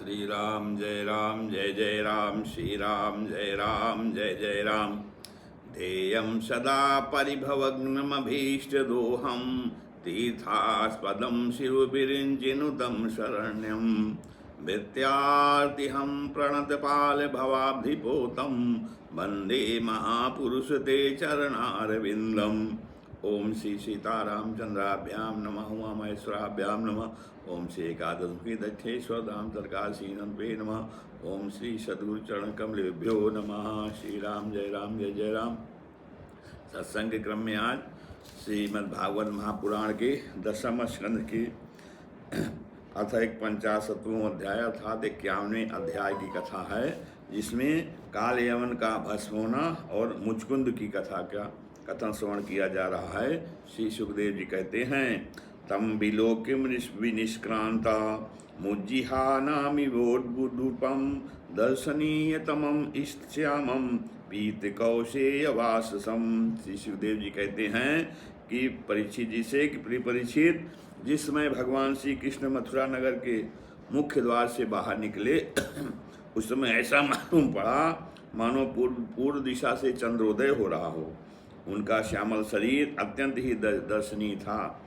श्री राम जय जय राम, श्री राम जय जय राम। ध्येयं सदा परिभवग्नमभीष्टदोहं, तीर्थास्पदं शिवविरिञ्चिनुतं शरण्यं। विद्यार्तिहं प्रणतपालभवाब्धिपोतं, वन्दे महापुरुषते चरणारविन्दम्। ओम श्री सीतारामचंद्राभ्याम नमः, उमामहेश्वराभ्याम नमः। ओम श्री एकादशी दक्षेश्वर धाम सरकारशीनपे नमः। ओम श्री सद्गुरु चरण कमलेभ्यो नमः। श्री राम जय राम। सत्संग के क्रम में आज श्रीमद् भागवत महापुराण के 10वें स्कंध की अथ 51वां अध्याय अर्थात 51वें अध्याय की कथा है, जिसमें काल यवन का भस्म होना और मुचकुंद की कथा का कथन श्रवण किया जा रहा है। श्री सुखदेव जी कहते हैं, तम विलोकिम विनिष्क्रांता मुज्जिहानामिवोद्भुतम दर्शनीय तमम इष्टश्यामम पीत कौशेय वाससम। श्री सुखदेव जी कहते हैं कि परीक्षित जी से कि प्रिय परीक्षित, जिस समय भगवान श्री कृष्ण मथुरा नगर के मुख्य द्वार से बाहर निकले उस समय ऐसा मालूम पड़ा मानो पूर्व दिशा से चंद्रोदय हो रहा हो। उनका श्यामल शरीर अत्यंत ही दर्शनीय था।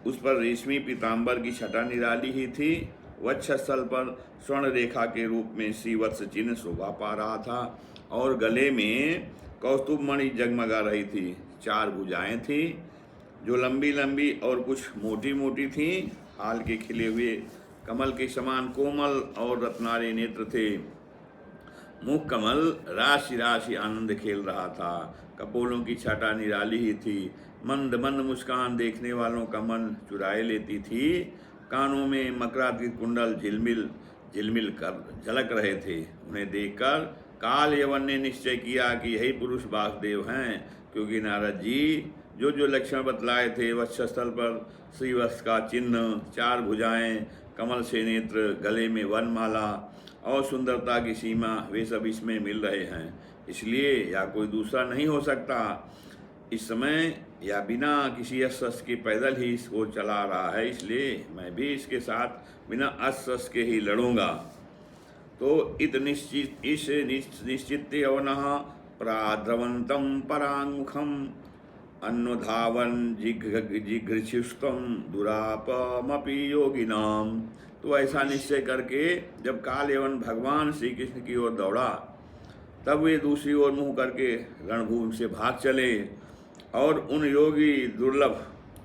उस पर रेशमी पीताम्बर की छटा निराली ही थी। वक्षस्थल पर स्वर्ण रेखा के रूप में श्रीवत्स चिन्ह शोभा पा रहा था और गले में कौस्तुभ मणि जगमगा रही थी। 4 भुजाएं थी जो लंबी लंबी और कुछ मोटी मोटी थी। हाल के खिले हुए कमल के समान कोमल और रत्नारे नेत्र थे। मुख कमल राशि राशि आनंद खेल रहा था। कपोलों की छटा निराली ही थी। मंद मंद मुस्कान देखने वालों का मन चुराए लेती थी। कानों में मकरातीत कुंडल झिलमिल झिलमिल कर झलक रहे थे। उन्हें देखकर काल यवन ने निश्चय किया कि यही पुरुष वासुदेव हैं, क्योंकि नारद जी जो जो लक्षण बतलाए थे, वक्षस्थल पर श्रीवत्स का चिन्ह, 4 भुजाएं, कमल से नेत्र, गले में वनमाला और सुंदरता की सीमा, वे सब इसमें मिल रहे हैं। इसलिए या कोई दूसरा नहीं हो सकता। इस समय या बिना किसी अस्त्र के पैदल ही इसको चला रहा है, इसलिए मैं भी इसके साथ बिना अस्त्र के ही लड़ूंगा। तो इस निश्चित यवनः प्राद्रवंतम परांगमुखम अन्नधावन जिघ्रशिष्टम दुरापमपि योगिनाम। तो ऐसा निश्चय करके जब काल यवन भगवान श्री कृष्ण की ओर दौड़ा, तब वे दूसरी ओर मुंह करके रणभूमि से भाग चले और उन योगी दुर्लभ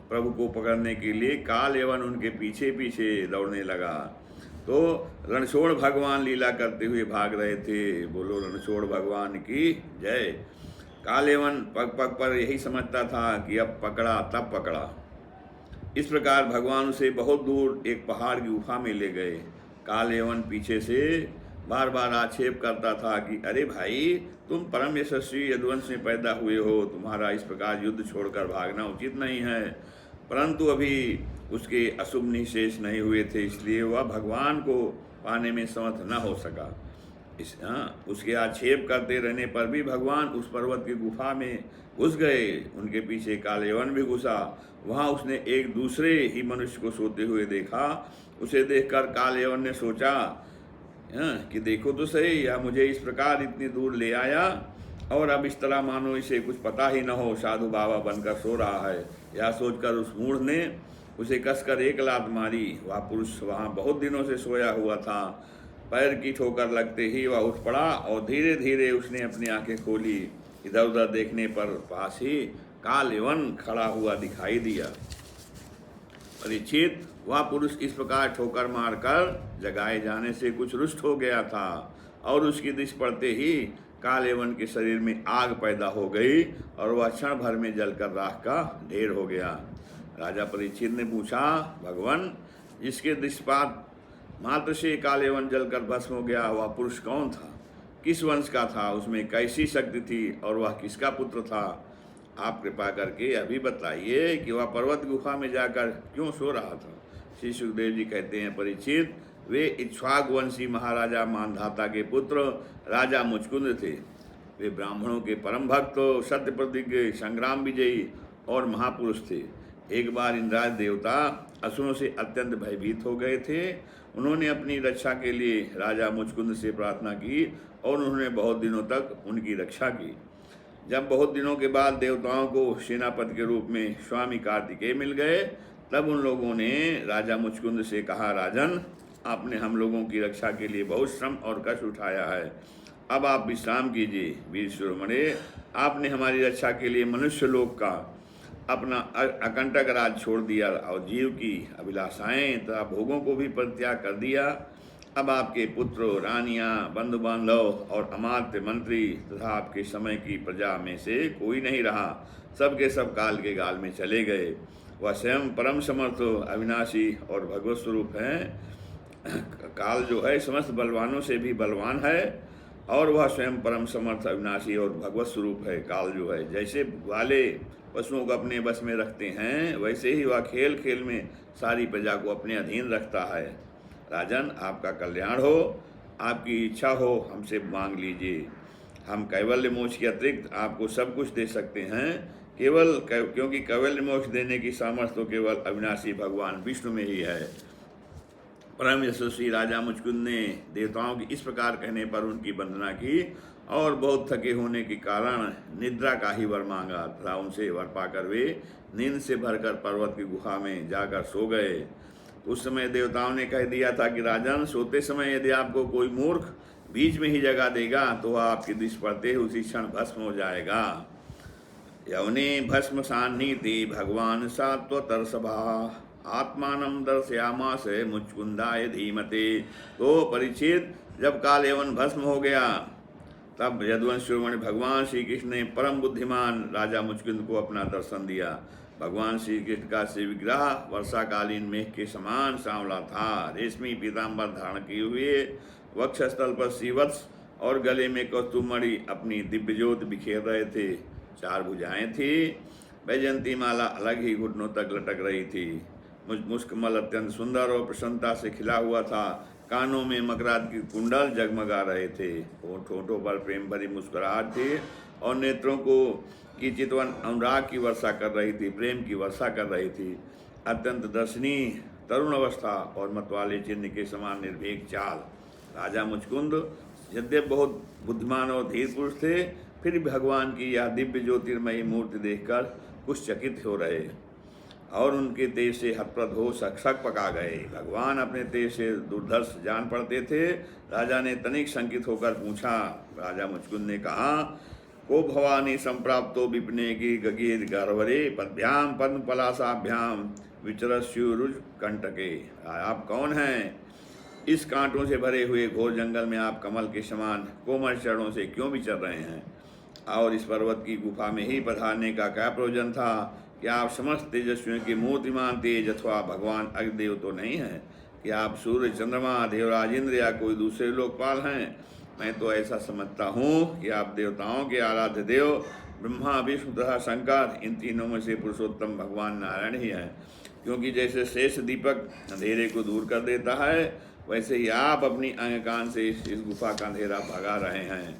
प्रभु को पकड़ने के लिए काल यवन उनके पीछे पीछे दौड़ने लगा। तो रणछोड़ भगवान लीला करते हुए भाग रहे थे। बोलो रणछोड़ भगवान की जय। काल यवन पग पग पर यही समझता था कि अब पकड़ा तब पकड़ा। इस प्रकार भगवान उसे बहुत दूर एक पहाड़ की गुफा में ले गए। काल यवन पीछे से बार बार आक्षेप करता था कि अरे भाई, तुम परम यशस्वी यदुवंश में पैदा हुए हो, तुम्हारा इस प्रकार युद्ध छोड़कर भागना उचित नहीं है। परंतु अभी उसके अशुभ निशेष नहीं हुए थे, इसलिए वह भगवान को पाने में समर्थ न हो सका। उसके आक्षेप करते रहने पर भी भगवान उस पर्वत की गुफा में घुस गए। उनके पीछे काल यवन भी घुसा। वहाँ उसने एक दूसरे ही मनुष्य को सोते हुए देखा। उसे देखकर काल यवन ने सोचा कि देखो तो सही, यह मुझे इस प्रकार इतनी दूर ले आया और अब इस तरह मानो इसे कुछ पता ही न हो, साधु बाबा बनकर सो रहा है। यह सोचकर उस मूढ़ ने उसे कसकर एक लात मारी। वह पुरुष वहाँ बहुत दिनों से सोया हुआ था। पैर की ठोकर लगते ही वह उठ पड़ा और धीरे धीरे उसने अपनी आंखें खोली। इधर उधर देखने पर पास ही काल यवन खड़ा हुआ दिखाई दिया। परीक्षित, वह पुरुष इस प्रकार ठोकर मारकर जगाए जाने से कुछ रुष्ट हो गया था और उसकी दृष्टि पड़ते ही काल यवन के शरीर में आग पैदा हो गई और वह क्षण भर में जलकर राख का ढेर हो गया। राजा परीक्षित ने पूछा, भगवान, जिसके दृष्टिपात मात्र से काल यवन जलकर भस्म हो गया, वह पुरुष कौन था? किस वंश का था? उसमें कैसी शक्ति थी और वह किसका पुत्र था? आप कृपा करके अभी बताइए कि वह पर्वत गुफा में जाकर क्यों सो रहा था। श्री सुखदेव जी कहते हैं, परीक्षित, वे इक्ष्वाक वंशी महाराजा मानधाता के पुत्र राजा मुचकुंद थे। वे ब्राह्मणों के परम भक्त, सत्य प्रतिज्ञ, संग्राम विजयी और महापुरुष थे। एक बार इंद्राज देवता असुरों से अत्यंत भयभीत हो गए थे। उन्होंने अपनी रक्षा के लिए राजा मुचकुंद से प्रार्थना की और उन्होंने बहुत दिनों तक उनकी रक्षा की। जब बहुत दिनों के बाद देवताओं को सेनापति के रूप में स्वामी कार्तिकेय मिल गए, तब उन लोगों ने राजा मुचकुंद से कहा, राजन, आपने हम लोगों की रक्षा के लिए बहुत श्रम और कष्ट उठाया है, अब आप विश्राम कीजिए। वीर शिरोमणे, आपने हमारी रक्षा के लिए मनुष्य लोक का अपना अकंटक राज छोड़ दिया और जीव की अभिलाषाएं तथा भोगों को भी परित्याग कर दिया। अब आपके पुत्र, रानियां, बंधु बांधव और अमात्य मंत्री तथा आपके समय की प्रजा में से कोई नहीं रहा, सब के सब काल के गाल में चले गए। वह स्वयं परम समर्थ, अविनाशी और भगवत स्वरूप हैं। काल जो है समस्त बलवानों से भी बलवान है और वह स्वयं परम समर्थ, अविनाशी और भगवत स्वरूप है। काल जो है जैसे वाले पशुओं को अपने बस में रखते हैं, वैसे ही वह खेल खेल में सारी प्रजा को अपने अधीन रखता है। राजन, आपका कल्याण हो, आपकी इच्छा हो, हमसे मांग लीजिए। हम कैवल्य मोक्ष के अतिरिक्त आपको सब कुछ दे सकते हैं, क्योंकि कैवल्य मोक्ष देने की सामर्थ्य तो केवल अविनाशी भगवान विष्णु में ही है। परम यशस्वी राजा मुचकुंद ने देवताओं की इस प्रकार कहने पर उनकी वंदना की और बहुत थके होने के कारण निद्रा का ही वर मांगा तथा उनसे वर पाकर वे नींद से भरकर पर्वत की गुफा में जाकर सो गए। उस समय देवताओं ने कह दिया था कि राजन, सोते समय यदि आपको कोई मूर्ख बीच में ही जगा देगा तो वह आपकी दृष्टि पड़ते ही उसी क्षण भस्म हो जाएगा। यवने भस्म सान्नीति भगवान सात्वतर सभा आत्मानम दर्शयामास मुचकुंदाय धीमते। तो परीक्षित, जब काल यवन भस्म हो गया, तब यदुवंश शिरोमणि भगवान श्री कृष्ण ने परम बुद्धिमान राजा मुचकुंद को अपना दर्शन दिया। भगवान श्री कृष्ण का श्री विग्रह वर्षाकालीन मेघ के समान सांवला था। रेशमी पीताम्बर धारण किए हुए, वक्षस्थल पर श्रीवत्स और गले में कौस्तुभमणि अपनी दिव्य ज्योत बिखेर रहे थे। 4 भुजाएं थी। वैजयंती माला अलग ही घुटनों तक लटक रही थी। मुस्कमल अत्यंत सुंदर और प्रसन्नता से खिला हुआ था। कानों में मकराद की कुंडल जगमगा रहे थे। होठों पर प्रेम भरी मुस्कुराहट थी और नेत्रों की चितवन अनुराग की वर्षा कर रही थी, प्रेम की वर्षा कर रही थी। अत्यंत दर्शनीय तरुण अवस्था और मतवाले चिन्ह के समान निर्भीक चाल। राजा मुचकुंद यद्यप बहुत बुद्धिमान और धीर पुरुष थे, फिर भगवान की यह दिव्य ज्योतिर्मयी मूर्ति देखकर कुछ चकित हो रहे और उनके तेज से हतप्रद हो शक पका गए। भगवान अपने तेज से दुर्धर्ष जान पड़ते थे। राजा ने तनिक शंकित होकर पूछा। राजा मुचकुंद ने कहा, को भवानी संप्राप्तो विपने की गगीर गर्भरे पद्भ्याम पद्म पलासाभ्याम विचरस्युरुज कंटके। आप कौन हैं? इस कांटों से भरे हुए घोर जंगल में आप कमल के समान कोमल चरणों से क्यों विचर रहे हैं? और इस पर्वत की गुफा में ही पधारने का क्या प्रयोजन था? क्या आप समस्त तेजस्वियों के मूर्तिमान तेज अथवा भगवान अग्निदेव तो नहीं हैं? कि आप सूर्य, चंद्रमा, देवराज इंद्र या कोई दूसरे लोकपाल हैं? मैं तो ऐसा समझता हूँ कि आप देवताओं के आराध्य देव ब्रह्मा, विष्णु तथा शंकर, इन तीनों में से पुरुषोत्तम भगवान नारायण ही हैं। क्योंकि जैसे शेष दीपक अंधेरे को दूर कर देता है, वैसे ही आप अपनी अंग कान से इस गुफा का अंधेरा भगा रहे हैं।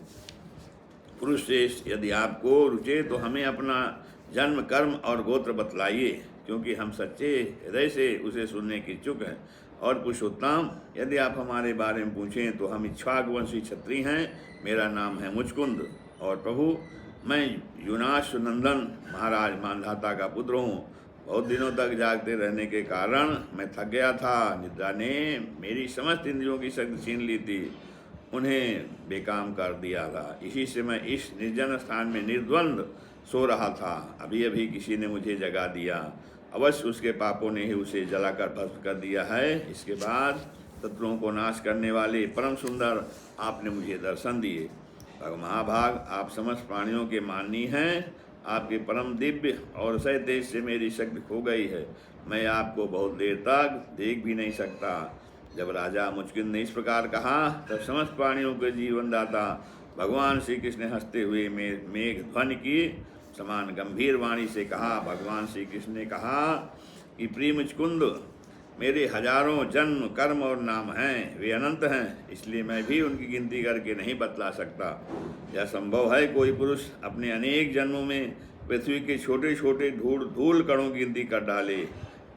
पुरुष श्रेष्ठ, यदि आपको रुचे तो हमें अपना जन्म, कर्म और गोत्र बतलाइए, क्योंकि हम सच्चे हृदय से उसे सुनने की इच्छुक हैं। और पुरुषोत्तम, यदि आप हमारे बारे में पूछें तो हम इक्ष्वाकुवंशी क्षत्रिय हैं। मेरा नाम है मुचकुंद और प्रभु, मैं युनाश नंदन महाराज मानधाता का पुत्र हूँ। बहुत दिनों तक जागते रहने के कारण मैं थक गया था। निद्रा ने मेरी समस्त इंद्रियों की शक्ति छीन ली थी, उन्हें बेकाम कर दिया था। इसी से मैं इस निर्जन स्थान में निर्द्वंद सो रहा था। अभी अभी किसी ने मुझे जगा दिया। अवश्य उसके पापों ने ही उसे जलाकर भस्म कर दिया है। इसके बाद शत्रुओं को नाश करने वाले परम सुंदर आपने मुझे दर्शन दिए। महाभाग, आप समस्त प्राणियों के माननीय हैं। आपके परम दिव्य और सह तेज से मेरी शक्ति खो गई है। मैं आपको बहुत देर तक देख भी नहीं सकता। जब राजा मुचकुंद ने इस प्रकार कहा, तब समस्त प्राणियों के जीवनदाता भगवान श्री कृष्ण ने हंसते हुए मेघ ध्वनि की समान गंभीर वाणी से कहा। भगवान श्री कृष्ण ने कहा कि प्रिय मुचकुंद, मेरे हजारों जन्म, कर्म और नाम हैं, वे अनंत हैं, इसलिए मैं भी उनकी गिनती करके नहीं बतला सकता। यह संभव है कोई पुरुष अपने अनेक जन्मों में पृथ्वी के छोटे छोटे धूल कणों की गिनती कर डाले,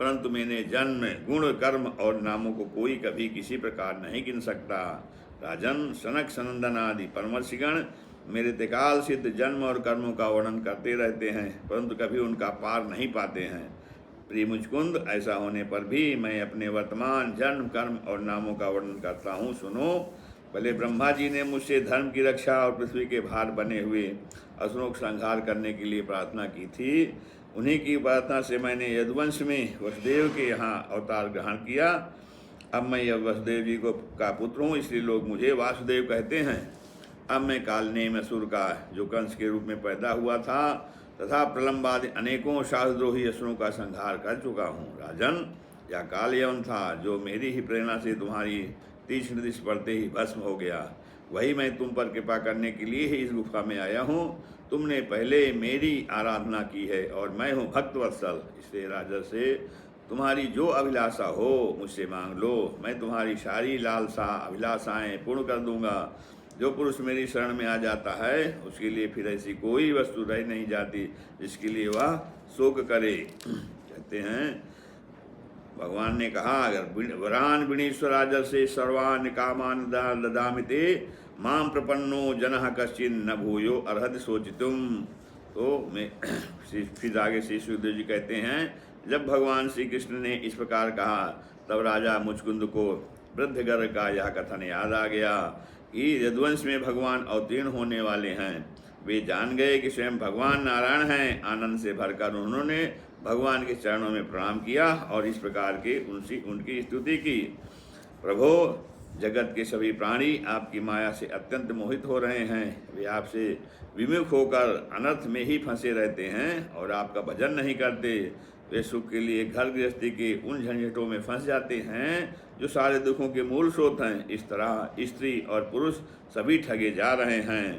परंतु मैंने जन्म, गुण, कर्म और नामों को कोई कभी किसी प्रकार नहीं गिन सकता। राजन, सनक सनंदन आदि परमर्षिगण मेरे त्रिकाल सिद्ध जन्म और कर्मों का वर्णन करते रहते हैं, परंतु कभी उनका पार नहीं पाते हैं। प्रिय मुचकुंद, ऐसा होने पर भी मैं अपने वर्तमान जन्म, कर्म और नामों का वर्णन करता हूँ। सुनो, भले ब्रह्मा जी ने मुझसे धर्म की रक्षा और पृथ्वी के भार बने हुए असुरों का संहार करने के लिए प्रार्थना की थी। उन्हीं की प्रार्थना से मैंने यदुवंश में वसुदेव के यहाँ अवतार ग्रहण किया। अब मैं यह वसुदेव जी का पुत्र हूँ, इसलिए लोग मुझे वासुदेव कहते हैं। अब मैं कालनेम असुर का, जो कंस के रूप में पैदा हुआ था, तथा प्रलम्बादि अनेकों शास्त्रद्रोही असुरों का संहार कर चुका हूँ। राजन, यह काल यवन था, जो मेरी ही प्रेरणा से तुम्हारी तीक्ष्ण दृष्टि पड़ते ही भस्म हो गया। वही मैं तुम पर कृपा करने के लिए ही इस गुफा में आया हूँ। तुमने पहले मेरी आराधना की है और मैं हूँ भक्तवत्सल, इसलिए राजा से तुम्हारी जो अभिलाषा हो मुझसे मांग लो। मैं तुम्हारी सारी लालसा अभिलाषाएं पूर्ण कर दूंगा। जो पुरुष मेरी शरण में आ जाता है उसके लिए फिर ऐसी कोई वस्तु रह नहीं जाती जिसके लिए वह शोक करे। कहते हैं, भगवान ने कहा, अगर वरान विणीश्वर राजा से सर्वान कामान ददामिते माम प्रपन्नो जनः कश्चिन न भूयो अर्हद सोचितुम। तो मैं फिर आगे श्री सुखदेव जी कहते हैं, जब भगवान श्री कृष्ण ने इस प्रकार कहा तब राजा मुचकुंद को वृद्धगर का यह कथन याद आ गया कि यदुवंश में भगवान अवतीर्ण होने वाले हैं। वे जान गए कि स्वयं भगवान नारायण हैं। आनंद से भरकर उन्होंने भगवान के चरणों में प्रणाम किया और इस प्रकार के उनकी स्तुति की। प्रभो, जगत के सभी प्राणी आपकी माया से अत्यंत मोहित हो रहे हैं। वे आपसे विमुख होकर अनर्थ में ही फंसे रहते हैं और आपका भजन नहीं करते। वे सुख के लिए घर गृहस्थी के उन झंझटों में फंस जाते हैं जो सारे दुखों के मूल स्रोत हैं। इस तरह स्त्री और पुरुष सभी ठगे जा रहे हैं।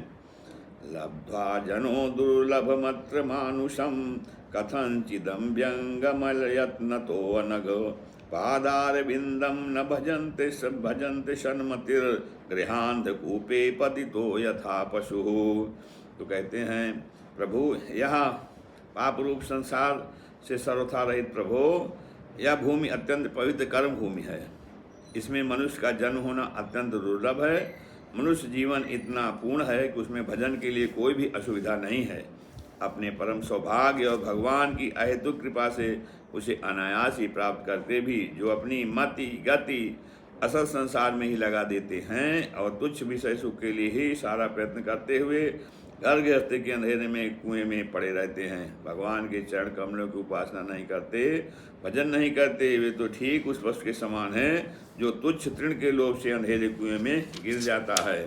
लब्ध्वा जनो दुर्लभ मत्र मानुषम कथंचिदं व्यंगमलयत्नतो अनघ पादारविंदम न भजन्ते सन्मतिर गृहांध कूपे पतितो यथा पशु। तो कहते हैं, प्रभु, यह पाप रूप संसार से सर्वथा रहित प्रभु, यह भूमि अत्यंत पवित्र कर्म भूमि है। इसमें मनुष्य का जन्म होना अत्यंत दुर्लभ है। मनुष्य जीवन इतना पूर्ण है कि उसमें भजन के लिए कोई भी असुविधा नहीं है। अपने परम सौभाग्य और भगवान की अहेतुक कृपा से उसे अनायास ही प्राप्त करते भी जो अपनी मति गति असत संसार में ही लगा देते हैं और तुच्छ विषय सुख के लिए ही सारा प्रयत्न करते हुए घर गृहस्थी के अंधेरे में कुएं में पड़े रहते हैं। भगवान के चरण कमलों की उपासना नहीं करते, भजन नहीं करते। वे तो ठीक उस पशु के समान हैं जो तुच्छ तृण के लोभ से अंधेरे कुएं में गिर जाता है।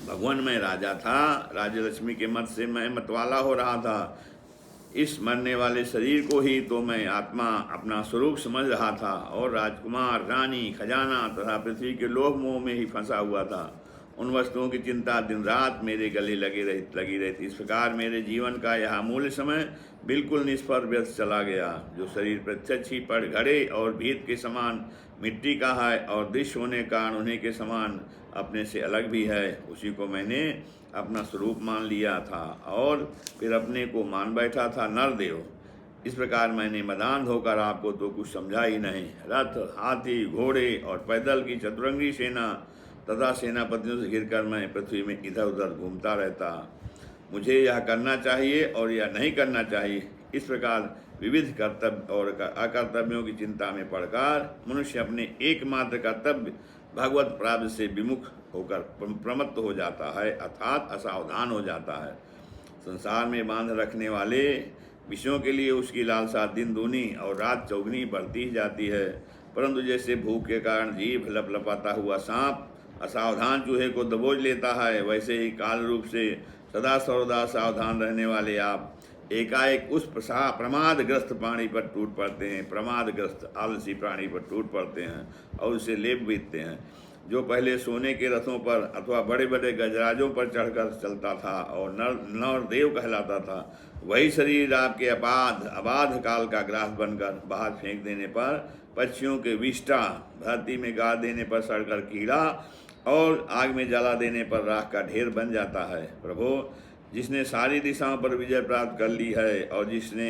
भगवान मैं राजा था, राजा लक्ष्मी के मत से मैं मतवाला हो रहा था। इस मरने वाले शरीर को ही तो मैं आत्मा अपना स्वरूप समझ रहा था और राजकुमार, रानी, खजाना तथा पृथ्वी के लोभ मोह में ही फंसा हुआ था। उन वस्तुओं की चिंता दिन रात मेरे गले लगी रहती। इस प्रकार मेरे जीवन का यह अमूल्य समय बिल्कुल निष्फल व्यर्थ चला गया। जो शरीर प्रत्यक्ष ही पड़ घड़े और भीत के समान मिट्टी का है और दृश्य होने का उन्हीं के समान अपने से अलग भी है, उसी को मैंने अपना स्वरूप मान लिया था और फिर अपने को मान बैठा था नरदेव। इस प्रकार मैंने मदान होकर आपको तो कुछ समझा ही नहीं। रथ, हाथी, घोड़े और पैदल की चतुरंगी सेना तथा सेनापतियों से घिरकर मैं पृथ्वी में इधर उधर घूमता रहता। मुझे यह करना चाहिए और यह नहीं करना चाहिए, इस प्रकार विविध कर्तव्य और अकर्तव्यों की चिंता में पड़कर मनुष्य अपने एकमात्र कर्तव्य भगवत प्राप्ति से विमुख होकर प्रमत्त हो जाता है, अर्थात असावधान हो जाता है। संसार में बांध रखने वाले विषयों के लिए उसकी लालसा दिन दूनी और रात चौगुनी बढ़ती ही जाती है। परंतु जैसे भूख के कारण जीभ लपलपाता हुआ सांप असावधान चूहे को दबोच लेता है, वैसे ही काल रूप से सदा सर्वदा सावधान रहने वाले आप एकाएक उस प्रमादग्रस्त प्राणी पर टूट पड़ते हैं, प्रमादग्रस्त आलसी प्राणी पर टूट पड़ते हैं और उसे लेप बीतते हैं। जो पहले सोने के रथों पर अथवा बड़े बड़े गजराजों पर चढ़कर चलता था और नर देव कहलाता था, वही शरीर आपके अबाध काल का ग्रास बनकर बाहर फेंक देने पर, पक्षियों के विष्टा धरती में गाड़ देने पर सड़कर कीड़ा और आग में जला देने पर राख का ढेर बन जाता है। प्रभु, जिसने सारी दिशाओं पर विजय प्राप्त कर ली है और जिसने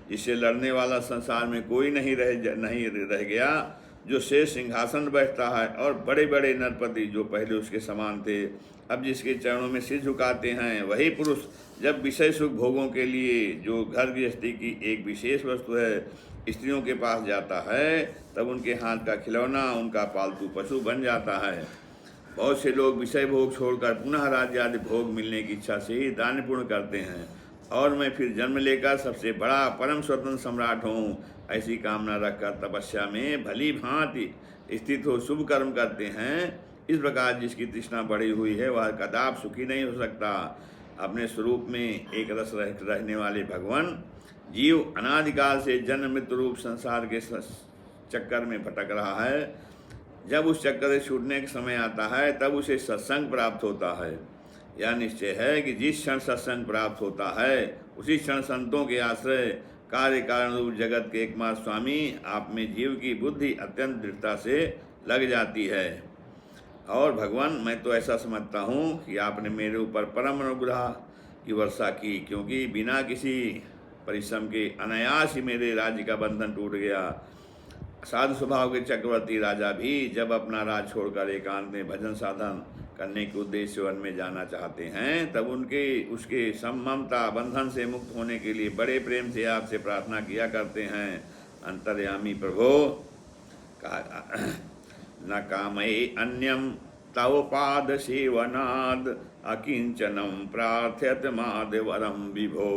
जिससे लड़ने वाला संसार में कोई नहीं रह गया, जो शेष सिंहासन बैठता है, और बड़े बड़े नरपति जो पहले उसके समान थे अब जिसके चरणों में सिर झुकाते हैं, वही पुरुष जब विषय सुख भोगों के लिए जो घर गृहस्थी की एक विशेष वस्तु है स्त्रियों के पास जाता है, तब उनके हाथ का खिलौना उनका पालतू पशु बन जाता है। बहुत से लोग विषय भोग छोड़कर पुनः राज्य आदि भोग मिलने की इच्छा से ही दान पुण्य करते हैं, और मैं फिर जन्म लेकर सबसे बड़ा परम स्वतंत्र सम्राट हूँ, ऐसी कामना रखकर तपस्या में भली भांति स्थित हो शुभ कर्म करते हैं। इस प्रकार जिसकी तृष्णा बढ़ी हुई है वह कदाप सुखी नहीं हो सकता। अपने स्वरूप में एक रस रहने वाले भगवान जीव अनादिकाल से जन्म मृत्यु रूप संसार के चक्कर में भटक रहा है। जब उस चक्कर से छूटने का समय आता है तब उसे सत्संग प्राप्त होता है। यह निश्चय है कि जिस क्षण सत्संग प्राप्त होता है उसी क्षण संतों के आश्रय कार्य कारण रूप जगत के एकमात्र स्वामी आप में जीव की बुद्धि अत्यंत दृढ़ता से लग जाती है। और भगवान, मैं तो ऐसा समझता हूँ कि आपने मेरे ऊपर परम अनुग्रह की वर्षा की, क्योंकि बिना किसी परिश्रम के अनायास ही मेरे राज्य का बंधन टूट गया। साधु स्वभाव के चक्रवर्ती राजा भी जब अपना राज छोड़कर एकांत में भजन साधन करने के उद्देश्य वन में जाना चाहते हैं, तब उसके ममता बंधन से मुक्त होने के लिए बड़े प्रेम से आपसे प्रार्थना किया करते हैं। अंतर्यामी प्रभो, न कामये अन्यम तव पाद सेवनाद अकिंचनम प्रार्थ्यत माधवरम विभो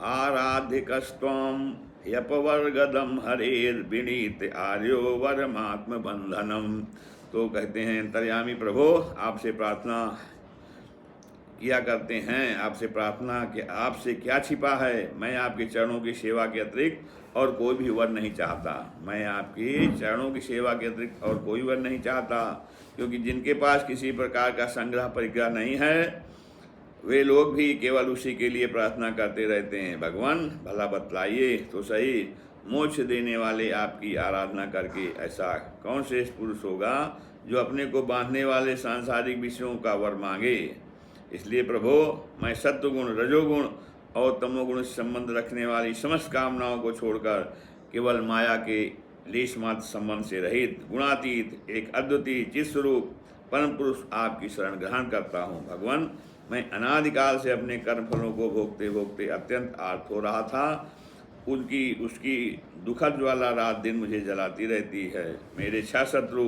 आराधिकस्त्वं ह्यपवर्गदम हरेर विनीत आर्यो वरमात्म बंधनम। तो कहते हैं अंतर्यामी प्रभु, आपसे प्रार्थना किया करते हैं, आपसे प्रार्थना कि आपसे क्या छिपा है। मैं आपके चरणों की सेवा के अतिरिक्त और कोई भी वर नहीं चाहता। मैं आपकी चरणों की सेवा के अतिरिक्त और कोई वर नहीं चाहता, क्योंकि जिनके पास किसी प्रकार का संग्रह परिग्रह नहीं है वे लोग भी केवल उसी के लिए प्रार्थना करते रहते हैं। भगवान, भला बतलाइए तो सही, मोक्ष देने वाले आपकी आराधना करके ऐसा कौन श्रेष्ठ पुरुष होगा जो अपने को बांधने वाले सांसारिक विषयों का वर मांगे। इसलिए प्रभो, मैं सत्वगुण, रजोगुण और तमोगुण से संबंध रखने वाली समस्त कामनाओं को छोड़कर केवल माया के लेश मात्र संबंध से रहित गुणातीत एक अद्वितीय चित स्वरूप परम पुरुष आपकी शरण ग्रहण करता हूँ। भगवान, मैं अनादिकाल से अपने कर्म फलों को भोगते भोगते अत्यंत आर्त हो रहा था। उसकी दुखद ज्वाला रात दिन मुझे जलाती रहती है। मेरे छह शत्रु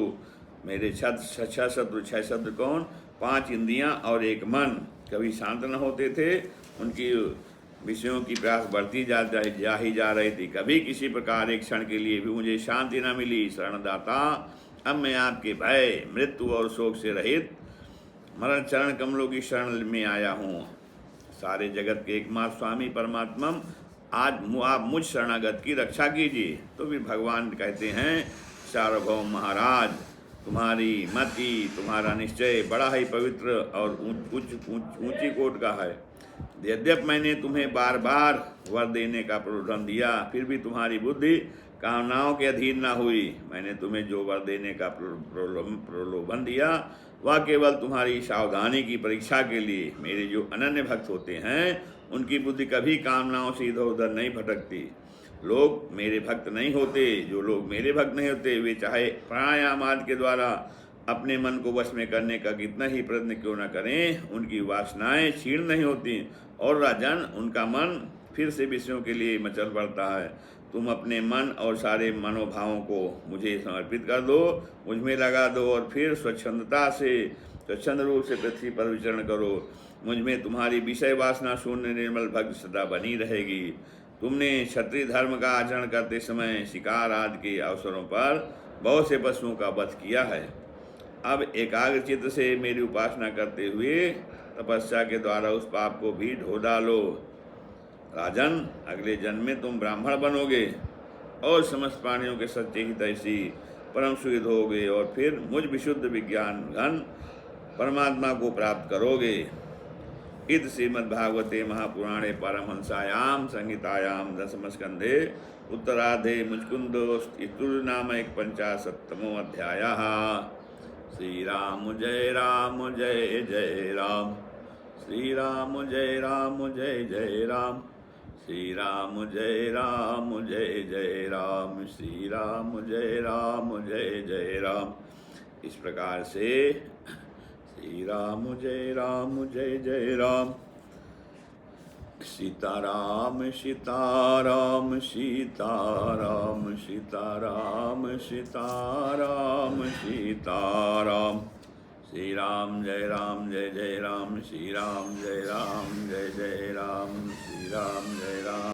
कौन? 5 इंद्रियां और एक मन कभी शांत न होते थे। उनकी विषयों की प्यास बढ़ती जा ही जा रही थी। कभी किसी प्रकार एक क्षण के लिए भी मुझे शांति न मिली। शरणदाता, अब मैं आपके भय, मृत्यु और शोक से रहित मरण चरण कमलों की शरण में आया हूँ। सारे जगत के एकमात्र स्वामी परमात्मा, आज आप मुझ शरणागत की रक्षा कीजिए। तो फिर भगवान कहते हैं, सार्वभौम महाराज, तुम्हारी मति, तुम्हारा निश्चय बड़ा ही पवित्र और ऊंची कोट का है। यद्यप मैंने तुम्हें बार बार वर देने का प्रलोभन दिया, फिर भी तुम्हारी बुद्धि कामनाओं के अधीन न हुई। मैंने तुम्हें जो वर देने का प्रलोभन दिया वह केवल तुम्हारी सावधानी की परीक्षा के लिए। मेरे जो अनन्य भक्त होते हैं उनकी बुद्धि कभी कामनाओं से इधर उधर नहीं भटकती। लोग मेरे भक्त नहीं होते। जो लोग मेरे भक्त नहीं होते वे चाहे प्राणायाम आदि के द्वारा अपने मन को वश में करने का कितना ही प्रयत्न क्यों न करें, उनकी वासनाएं क्षीण नहीं होती और राजन, उनका मन फिर से विषयों के लिए मचल पड़ता है। तुम अपने मन और सारे मनोभावों को मुझे समर्पित कर दो, मुझ में लगा दो और फिर स्वच्छंद रूप से पृथ्वी पर विचरण करो। मुझ में तुम्हारी विषय वासना शून्य निर्मल भक्त सदा बनी रहेगी। तुमने क्षत्रिय धर्म का आचरण करते समय शिकार आदि के अवसरों पर बहुत से पशुओं का वध किया है। अब एकाग्र चित्त से मेरी उपासना करते हुए तपस्या के द्वारा उस पाप को भी ढो डालो। राजन, अगले जन्म में तुम ब्राह्मण बनोगे और समस्त प्राणियों के सच्चे हितैषी परम सुहृद होगे और फिर मुझ विशुद्ध विज्ञान घन परमात्मा को प्राप्त करोगे। इति श्रीमद्भागवते महापुराणे परमहंसायां संहितायां दशमस्कन्धे उत्तरार्धे मुचकुंदो नाम 51 अध्यायः। श्री राम जय राम जय जय राम, श्री राम जय राम जय जय राम, श्री राम जय जय राम, श्री राम जय राम। इस प्रकार से श्री राम जय राम। सीताराम सीताराम सीताराम सीताराम सीताराम सीताराम। श्री राम जय राम, श्री राम जय राम, श्री राम जय राम।